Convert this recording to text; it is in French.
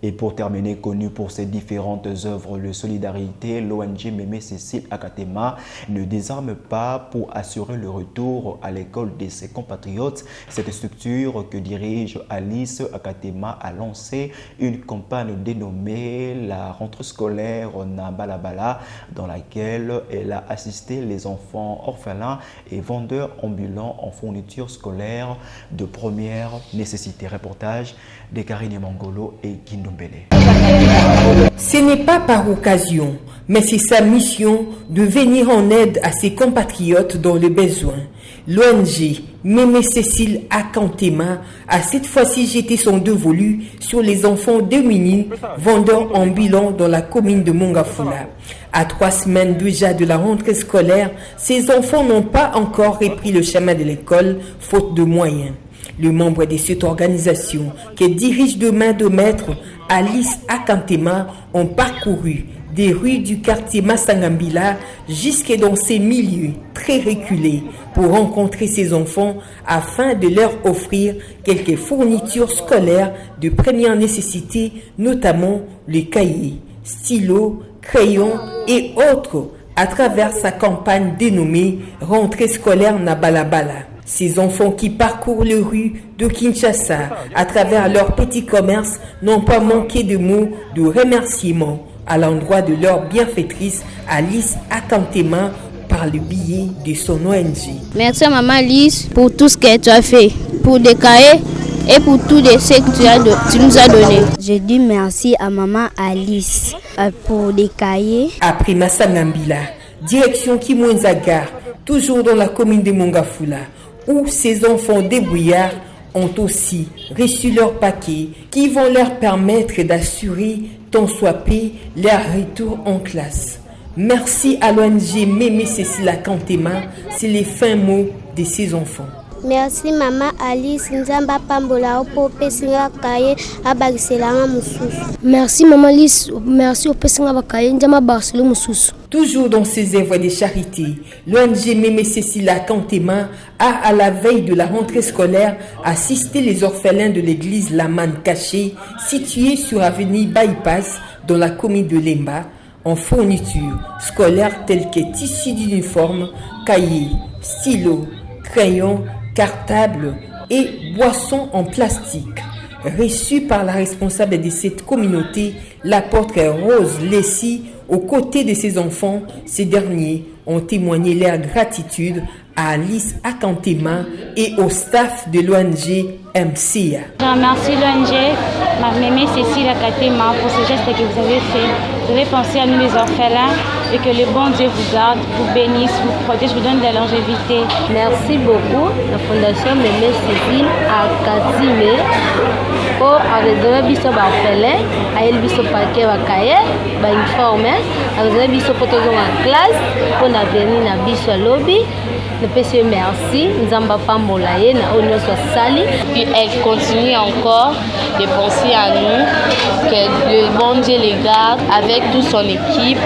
Et pour terminer, connu pour ses différentes œuvres de solidarité, l'ONG Mémé Cécile Akatema ne désarme pas pour assurer le retour à l'école de ses compatriotes. Cette structure que dirige Alice Akatema a lancé une campagne dénommée la rentrée scolaire na Balabala, dans laquelle elle a assisté les enfants orphelins et vendeurs ambulants en fournitures scolaires de première nécessité. Reportage de Karine Mangolo et Kindombele. Ce n'est pas par occasion, mais c'est sa mission de venir en aide à ses compatriotes dans le besoin. L'ONG Mémé Cécile Akatema a cette fois-ci jeté son dévolu sur les enfants démunis vendeurs ambulants dans la commune de Mongafula. À 3 semaines déjà de la rentrée scolaire, ces enfants n'ont pas encore repris le chemin de l'école, faute de moyens. Le membre de cette organisation, qui dirige de main de maître, Alice Akatema, ont parcouru des rues du quartier Massangambila jusque dans ces milieux très reculés pour rencontrer ces enfants afin de leur offrir quelques fournitures scolaires de première nécessité, notamment les cahiers, stylos, crayons et autres à travers sa campagne dénommée Rentrée scolaire na Balabala. Ces enfants qui parcourent les rues de Kinshasa à travers leurs petits commerces n'ont pas manqué de mots de remerciement à l'endroit de leur bienfaitrice Alice Akatema par le biais de son ONG. Merci à maman Alice pour tout ce que tu as fait, pour des cahiers et pour tout ce que tu nous as donné. Je dis merci à maman Alice pour des cahiers. Après Massangambila, direction Kimwenzagar, toujours dans la commune de Mongafula, où ces enfants débrouillards ont aussi reçu leurs paquets qui vont leur permettre d'assurer tant soit peu leur retour en classe. Merci à l'ONG Mémé Cécile Akatema, c'est les fins mots de ces enfants. Merci maman Alice Nzamba Pambola pour pesinga kaye abagiselanga mususu. Merci maman Alice, merci au pesinga bakaye Nzamba Barcelone mususu. Toujours dans ses œuvres de charité, l'ONG Mémé Cécile Akatema a, à la veille de la rentrée scolaire, assisté les orphelins de l'église Laman Caché, située sur avenue Bypass, dans la commune de Lemba, en fournitures scolaires telles que tissus d'uniforme, cahiers, stylos, crayons, cartables et boissons en plastique. Reçu par la responsable de cette communauté, l'apôtre Rose Lessie, aux côtés de ses enfants, ces derniers ont témoigné leur gratitude à Alice Akatema et au staff de l'ONG MCA. Je remercie l'ONG Mémé Cécile Akatema pour ce geste que vous avez fait. Vous avez pensé à nous les orphelins et que le bon Dieu vous garde, vous bénisse, vous protège, vous donne de la longévité. Merci beaucoup la Fondation Mémé Cécile Akatema pour avoir biso orphelin, ayel biso paquet bakaye, ba uniforme, avoir biso poto en classe pour na venir na biso lobby. Le PC merci, Nzamba Pambola ye na onyo so sali. Puis elle continue encore de penser à nous, que le bon Dieu les garde avec toute son équipe.